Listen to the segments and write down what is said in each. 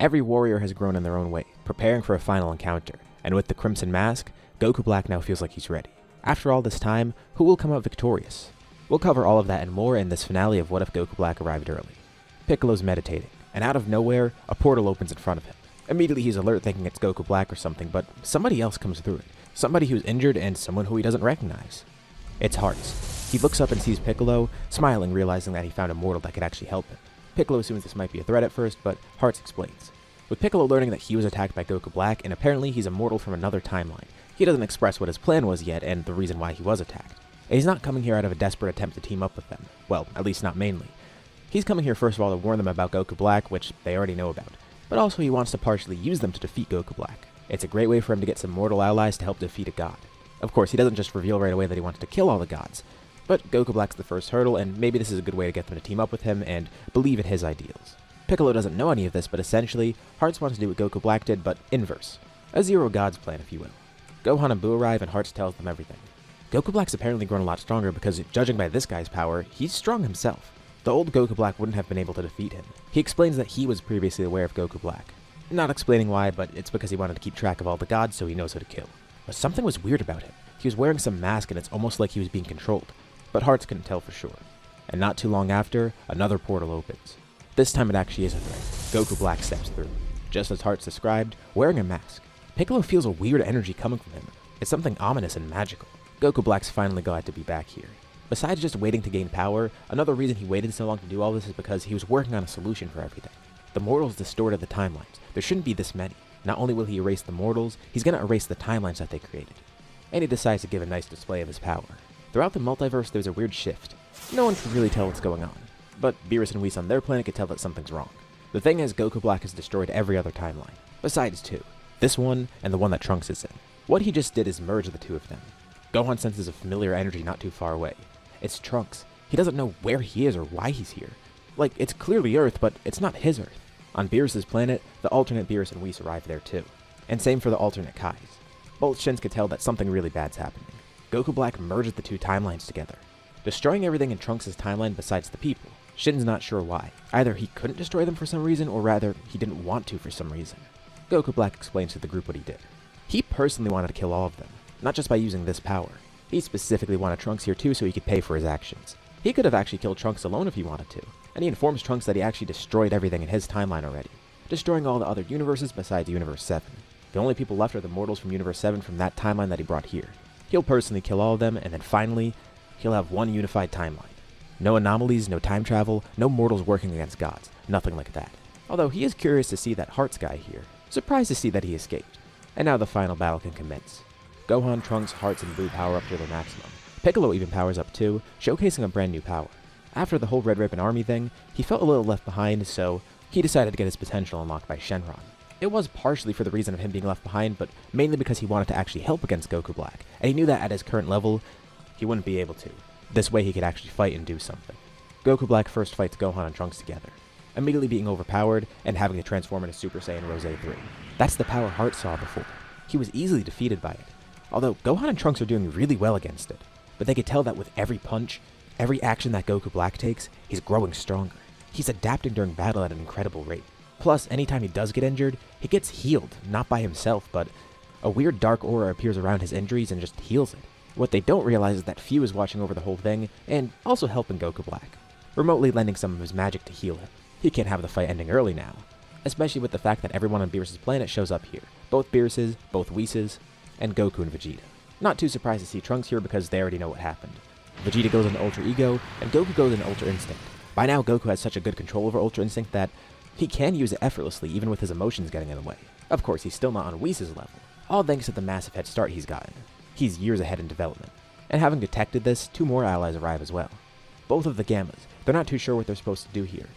Every warrior has grown in their own way, preparing for a final encounter, and with the Crimson Mask, Goku Black now feels like he's ready. After all this time, who will come out victorious? We'll cover all of that and more in this finale of What If Goku Black Arrived Early. Piccolo's meditating, and out of nowhere, a portal opens in front of him. Immediately he's alert thinking it's Goku Black or something, but somebody else comes through it. Somebody who's injured and someone who he doesn't recognize. It's Hearts. He looks up and sees Piccolo, smiling, realizing that he found a mortal that could actually help him. Piccolo assumes this might be a threat at first, but Hearts explains. With Piccolo learning that he was attacked by Goku Black, and apparently he's a mortal from another timeline, he doesn't express what his plan was yet and the reason why he was attacked. And he's not coming here out of a desperate attempt to team up with them. Well, at least not mainly. He's coming here first of all to warn them about Goku Black, which they already know about, but also he wants to partially use them to defeat Goku Black. It's a great way for him to get some mortal allies to help defeat a god. Of course, he doesn't just reveal right away that he wants to kill all the gods, but Goku Black's the first hurdle, and maybe this is a good way to get them to team up with him and believe in his ideals. Piccolo doesn't know any of this, but essentially, Hearts wants to do what Goku Black did, but inverse. A zero gods plan, if you will. Gohan and Buu arrive and Hearts tells them everything. Goku Black's apparently grown a lot stronger because, judging by this guy's power, he's strong himself. The old Goku Black wouldn't have been able to defeat him. He explains that he was previously aware of Goku Black. Not explaining why, but it's because he wanted to keep track of all the gods so he knows who to kill. But something was weird about him. He was wearing some mask and it's almost like he was being controlled. But Hearts couldn't tell for sure. And not too long after, another portal opens. This time it actually is a threat. Goku Black steps through. Just as Hearts described, wearing a mask. Piccolo feels a weird energy coming from him. It's something ominous and magical. Goku Black's finally glad to be back here. Besides just waiting to gain power, another reason he waited so long to do all this is because he was working on a solution for everything. The mortals distorted the timelines. There shouldn't be this many. Not only will he erase the mortals, he's gonna erase the timelines that they created. And he decides to give a nice display of his power. Throughout the multiverse, there's a weird shift. No one can really tell what's going on. But Beerus and Whis on their planet can tell that something's wrong. The thing is, Goku Black has destroyed every other timeline. Besides two. This one, and the one that Trunks is in. What he just did is merge the two of them. Gohan senses a familiar energy not too far away. It's Trunks. He doesn't know where he is or why he's here. Like, it's clearly Earth, but it's not his Earth. On Beerus' planet, the alternate Beerus and Whis arrive there too. And same for the alternate Kais. Both Shins could tell that something really bad's happening. Goku Black merged the two timelines together, destroying everything in Trunks' timeline besides the people. Shin's not sure why. Either he couldn't destroy them for some reason, or rather, he didn't want to for some reason. Goku Black explains to the group what he did. He personally wanted to kill all of them, not just by using this power. He specifically wanted Trunks here too so he could pay for his actions. He could have actually killed Trunks alone if he wanted to, and he informs Trunks that he actually destroyed everything in his timeline already, destroying all the other universes besides Universe 7. The only people left are the mortals from Universe 7 from that timeline that he brought here. He'll personally kill all of them, and then finally, he'll have one unified timeline. No anomalies, no time travel, no mortals working against gods, nothing like that. Although he is curious to see that Hearts guy here, surprised to see that he escaped. And now the final battle can commence. Gohan, Trunks, Hearts, and Buu power up to their maximum. Piccolo even powers up too, showcasing a brand new power. After the whole Red Ribbon Army thing, he felt a little left behind, so he decided to get his potential unlocked by Shenron. It was partially for the reason of him being left behind, but mainly because he wanted to actually help against Goku Black, and he knew that at his current level, he wouldn't be able to. This way he could actually fight and do something. Goku Black first fights Gohan and Trunks together, immediately being overpowered and having to transform into Super Saiyan Rose 3. That's the power Hearts saw before. He was easily defeated by it, although Gohan and Trunks are doing really well against it. But they could tell that with every punch, every action that Goku Black takes, he's growing stronger. He's adapting during battle at an incredible rate. Plus, anytime he does get injured, he gets healed, not by himself, but a weird dark aura appears around his injuries and just heals it. What they don't realize is that Fu is watching over the whole thing, and also helping Goku Black, remotely lending some of his magic to heal him. He can't have the fight ending early now, especially with the fact that everyone on Beerus' planet shows up here. Both Beerus', both Whis', and Goku and Vegeta. Not too surprised to see Trunks here because they already know what happened. Vegeta goes into Ultra Ego, and Goku goes into Ultra Instinct. By now, Goku has such a good control over Ultra Instinct that he can use it effortlessly even with his emotions getting in the way. Of course, he's still not on Whis' level, all thanks to the massive head start he's gotten. He's years ahead in development. And having detected this, two more allies arrive as well. Both of the Gammas. They're not too sure what they're supposed to do here,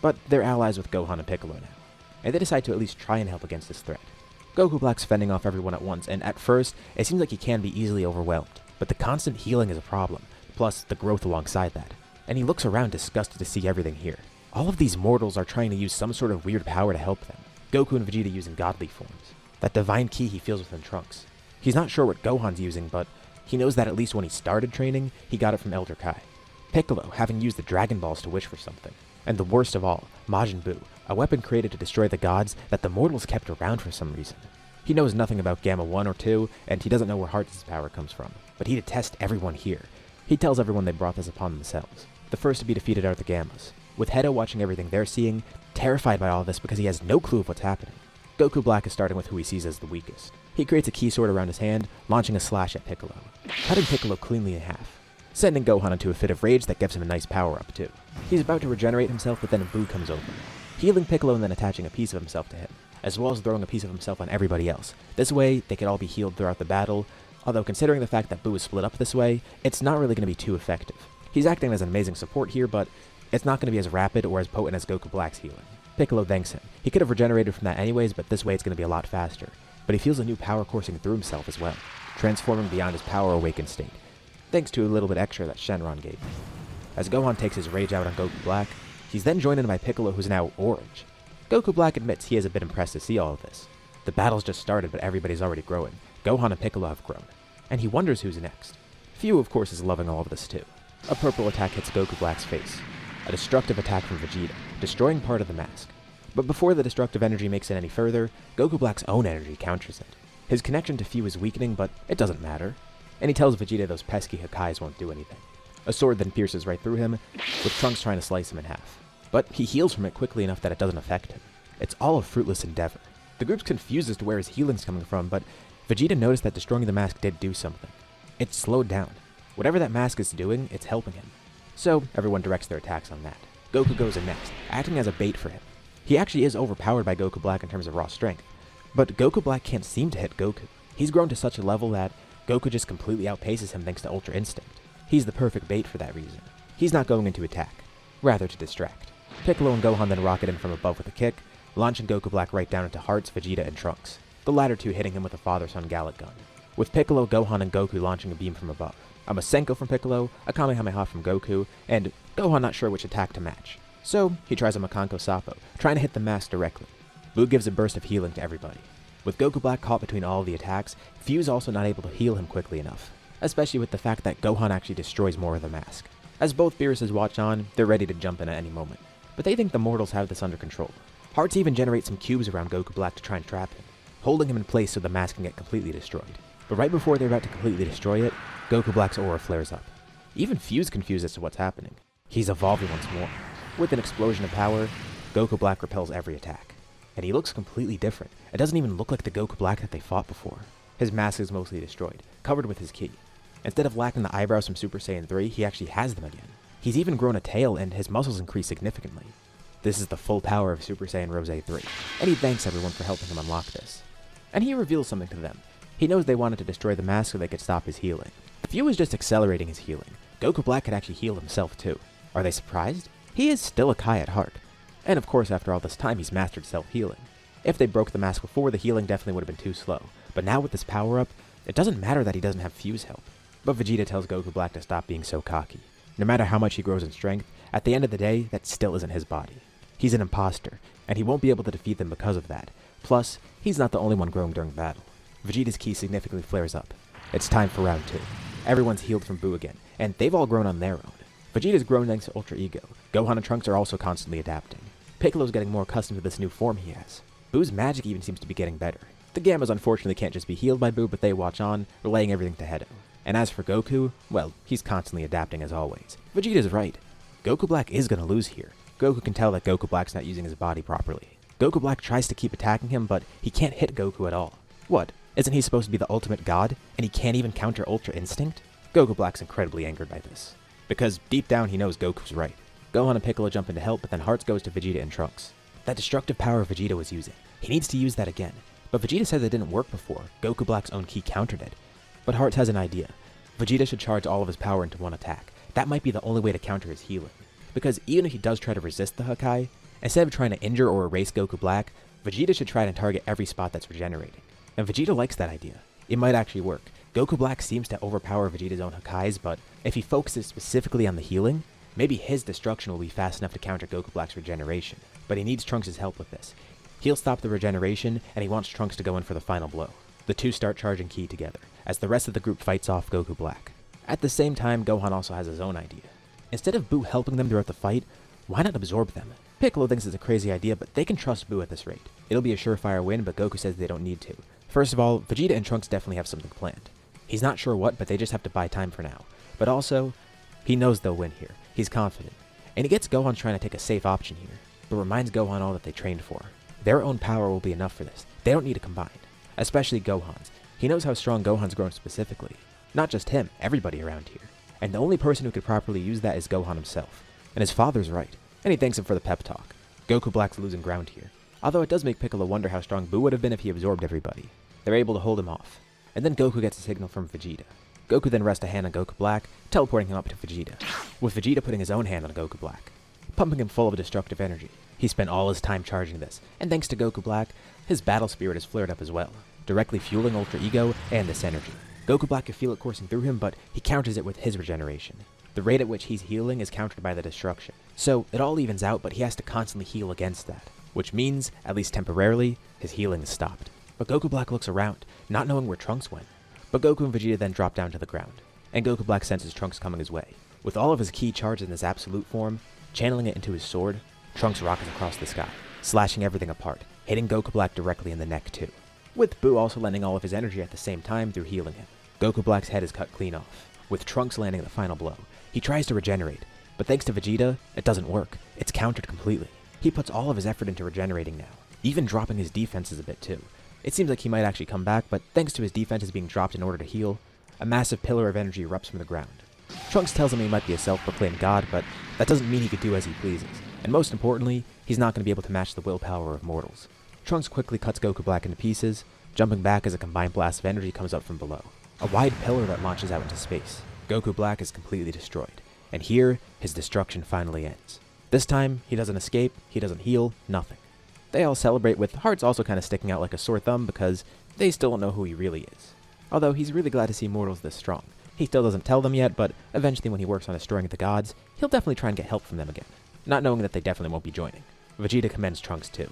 but they're allies with Gohan and Piccolo now, and they decide to at least try and help against this threat. Goku Black's fending off everyone at once, and at first, it seems like he can be easily overwhelmed, but the constant healing is a problem, plus the growth alongside that. And he looks around disgusted to see everything here. All of these mortals are trying to use some sort of weird power to help them. Goku and Vegeta using godly forms. That divine ki he feels within Trunks. He's not sure what Gohan's using, but he knows that at least when he started training, he got it from Elder Kai. Piccolo having used the Dragon Balls to wish for something. And the worst of all, Majin Buu, a weapon created to destroy the gods that the mortals kept around for some reason. He knows nothing about Gamma 1 or 2, and he doesn't know where Hearts' power comes from, but he detests everyone here. He tells everyone they brought this upon themselves. The first to be defeated are the Gammas, with Hedo watching everything they're seeing, terrified by all this because he has no clue of what's happening. Goku Black is starting with who he sees as the weakest. He creates a key sword around his hand, launching a slash at Piccolo, cutting Piccolo cleanly in half, sending Gohan into a fit of rage that gives him a nice power-up too. He's about to regenerate himself, but then Buu comes over, healing Piccolo and then attaching a piece of himself to him, as well as throwing a piece of himself on everybody else. This way, they could all be healed throughout the battle, although considering the fact that Buu is split up this way, it's not really going to be too effective. He's acting as an amazing support here, but it's not going to be as rapid or as potent as Goku Black's healing. Piccolo thanks him. He could have regenerated from that anyways, but this way it's going to be a lot faster. But he feels a new power coursing through himself as well, transforming beyond his power awakened state, thanks to a little bit extra that Shenron gave him. As Gohan takes his rage out on Goku Black, he's then joined in by Piccolo, who's now orange. Goku Black admits he is a bit impressed to see all of this. The battle's just started, but everybody's already growing. Gohan and Piccolo have grown, and he wonders who's next. Fu, of course, is loving all of this too. A purple attack hits Goku Black's face, a destructive attack from Vegeta, destroying part of the mask. But before the destructive energy makes it any further, Goku Black's own energy counters it. His connection to Fu is weakening, but it doesn't matter, and he tells Vegeta those pesky Hakkais won't do anything. A sword then pierces right through him, with Trunks trying to slice him in half. But he heals from it quickly enough that it doesn't affect him. It's all a fruitless endeavor. The group's confused as to where his healing's coming from, but Vegeta noticed that destroying the mask did do something. It slowed down. Whatever that mask is doing, it's helping him. So everyone directs their attacks on that. Goku goes in next, acting as a bait for him. He actually is overpowered by Goku Black in terms of raw strength, but Goku Black can't seem to hit Goku. He's grown to such a level that Goku just completely outpaces him thanks to Ultra Instinct. He's the perfect bait for that reason. He's not going in to attack, rather to distract. Piccolo and Gohan then rocket in from above with a kick, launching Goku Black right down into Hearts, Vegeta, and Trunks, the latter two hitting him with a father-son Gallic gun, with Piccolo, Gohan, and Goku launching a beam from above, a Masenko from Piccolo, a Kamehameha from Goku, and Gohan not sure which attack to match. So he tries a Makanko Sappo, trying to hit the mask directly. Buu gives a burst of healing to everybody. With Goku Black caught between all of the attacks, Fu's also not able to heal him quickly enough, especially with the fact that Gohan actually destroys more of the mask. As both Beerus's watch on, they're ready to jump in at any moment, but they think the mortals have this under control. Hearts even generate some cubes around Goku Black to try and trap him, holding him in place so the mask can get completely destroyed. But right before they're about to completely destroy it, Goku Black's aura flares up. Even Fu's confused as to what's happening. He's evolving once more. With an explosion of power, Goku Black repels every attack. And he looks completely different. It doesn't even look like the Goku Black that they fought before. His mask is mostly destroyed, covered with his ki. Instead of lacking the eyebrows from Super Saiyan 3, he actually has them again. He's even grown a tail and his muscles increase significantly. This is the full power of Super Saiyan Rose 3, and he thanks everyone for helping him unlock this. And he reveals something to them. He knows they wanted to destroy the mask so they could stop his healing. Fu is just accelerating his healing. Goku Black could actually heal himself too. Are they surprised? He is still a Kai at heart. And of course, after all this time, he's mastered self-healing. If they broke the mask before, the healing definitely would have been too slow. But now with this power-up, it doesn't matter that he doesn't have Fu's help. But Vegeta tells Goku Black to stop being so cocky. No matter how much he grows in strength, at the end of the day, that still isn't his body. He's an imposter, and he won't be able to defeat them because of that. Plus, he's not the only one growing during battle. Vegeta's ki significantly flares up. It's time for round 2. Everyone's healed from Buu again, and they've all grown on their own. Vegeta's grown thanks to Ultra Ego. Gohan and Trunks are also constantly adapting. Piccolo's getting more accustomed to this new form he has. Buu's magic even seems to be getting better. The Gammas unfortunately can't just be healed by Buu, but they watch on, relaying everything to Hedo. And as for Goku, well, he's constantly adapting as always. Vegeta's right. Goku Black is gonna lose here. Goku can tell that Goku Black's not using his body properly. Goku Black tries to keep attacking him, but he can't hit Goku at all. What? Isn't he supposed to be the ultimate god, and he can't even counter Ultra Instinct? Goku Black's incredibly angered by this, because deep down he knows Goku's right. Gohan and Piccolo jump in to help, but then Hearts goes to Vegeta and Trunks. That destructive power Vegeta was using, he needs to use that again. But Vegeta said that didn't work before. Goku Black's own ki countered it. But Hearts has an idea. Vegeta should charge all of his power into one attack. That might be the only way to counter his healing. Because even if he does try to resist the Hakkai, instead of trying to injure or erase Goku Black, Vegeta should try to target every spot that's regenerating. And Vegeta likes that idea. It might actually work. Goku Black seems to overpower Vegeta's own Hakkais, but if he focuses specifically on the healing, maybe his destruction will be fast enough to counter Goku Black's regeneration. But he needs Trunks' help with this. He'll stop the regeneration, and he wants Trunks to go in for the final blow. The two start charging ki together, as the rest of the group fights off Goku Black. At the same time, Gohan also has his own idea. Instead of Buu helping them throughout the fight, why not absorb them? Piccolo thinks it's a crazy idea, but they can trust Buu at this rate. It'll be a surefire win, but Goku says they don't need to. First of all, Vegeta and Trunks definitely have something planned. He's not sure what, but they just have to buy time for now. But also, he knows they'll win here. He's confident. And he gets Gohan trying to take a safe option here, but reminds Gohan all that they trained for. Their own power will be enough for this. They don't need to combine. Especially Gohan's. He knows how strong Gohan's grown specifically. Not just him, everybody around here. And the only person who could properly use that is Gohan himself. And his father's right, and he thanks him for the pep talk. Goku Black's losing ground here. Although it does make Piccolo wonder how strong Buu would have been if he absorbed everybody. They're able to hold him off. And then Goku gets a signal from Vegeta. Goku then rests a hand on Goku Black, teleporting him up to Vegeta, with Vegeta putting his own hand on Goku Black, pumping him full of destructive energy. He spent all his time charging this, and thanks to Goku Black, his battle spirit is flared up as well, directly fueling Ultra Ego and this energy. Goku Black can feel it coursing through him, but he counters it with his regeneration. The rate at which he's healing is countered by the destruction. So it all evens out, but he has to constantly heal against that, which means, at least temporarily, his healing is stopped. But Goku Black looks around, not knowing where Trunks went. But Goku and Vegeta then drop down to the ground, and Goku Black senses Trunks coming his way. With all of his ki charged in this absolute form, channeling it into his sword, Trunks rockets across the sky, slashing everything apart, hitting Goku Black directly in the neck too. With Buu also lending all of his energy at the same time through healing him. Goku Black's head is cut clean off, with Trunks landing the final blow. He tries to regenerate, but thanks to Vegeta, it doesn't work. It's countered completely. He puts all of his effort into regenerating now, even dropping his defenses a bit too. It seems like he might actually come back, but thanks to his defenses being dropped in order to heal, a massive pillar of energy erupts from the ground. Trunks tells him he might be a self-proclaimed god, but that doesn't mean he could do as he pleases. And most importantly, he's not going to be able to match the willpower of mortals. Trunks quickly cuts Goku Black into pieces, jumping back as a combined blast of energy comes up from below. A wide pillar that launches out into space. Goku Black is completely destroyed. And here, his destruction finally ends. This time, he doesn't escape, he doesn't heal, nothing. They all celebrate with hearts also kind of sticking out like a sore thumb because they still don't know who he really is. Although he's really glad to see mortals this strong. He still doesn't tell them yet, but eventually when he works on destroying the gods, he'll definitely try and get help from them again, not knowing that they definitely won't be joining. Vegeta commends Trunks too.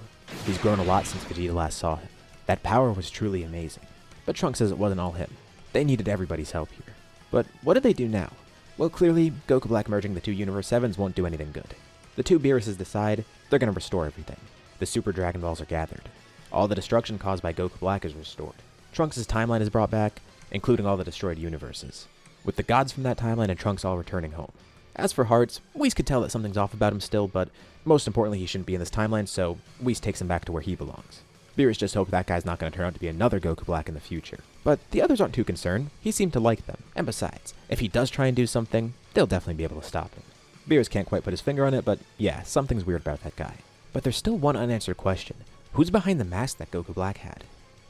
He's grown a lot since Vegeta last saw him. That power was truly amazing. But Trunks says it wasn't all him. They needed everybody's help here. But what did they do now? Well, clearly, Goku Black merging the two Universe 7s won't do anything good. The two Beeruses decide they're going to restore everything. The Super Dragon Balls are gathered. All the destruction caused by Goku Black is restored. Trunks' timeline is brought back, including all the destroyed universes, with the gods from that timeline and Trunks all returning home. As for Hearts, Whis could tell that something's off about him still, but most importantly he shouldn't be in this timeline, so Whis takes him back to where he belongs. Beerus just hopes that guy's not going to turn out to be another Goku Black in the future. But the others aren't too concerned, he seemed to like them, and besides, if he does try and do something, they'll definitely be able to stop him. Beerus can't quite put his finger on it, but yeah, something's weird about that guy. But there's still one unanswered question. Who's behind the mask that Goku Black had?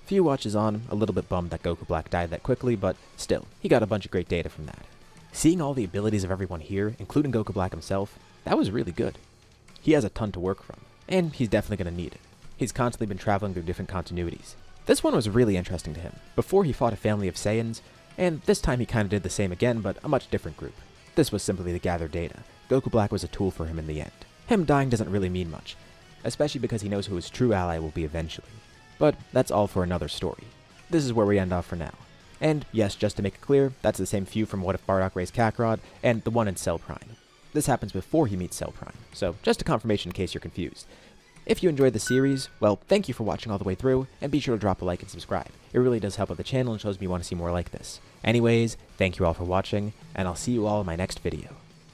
Few watches on, a little bit bummed that Goku Black died that quickly, but still, he got a bunch of great data from that. Seeing all the abilities of everyone here, including Goku Black himself, that was really good. He has a ton to work from, and he's definitely going to need it. He's constantly been traveling through different continuities. This one was really interesting to him. Before he fought a family of Saiyans, and this time he kind of did the same again, but a much different group. This was simply to gather data. Goku Black was a tool for him in the end. Him dying doesn't really mean much, especially because he knows who his true ally will be eventually. But that's all for another story. This is where we end off for now. And yes, just to make it clear, that's the same few from What If Bardock Raised Kakarot and the one in Cell Prime. This happens before he meets Cell Prime, so just a confirmation in case you're confused. If you enjoyed the series, well, thank you for watching all the way through, and be sure to drop a like and subscribe. It really does help out the channel and shows me you want to see more like this. Anyways, thank you all for watching, and I'll see you all in my next video.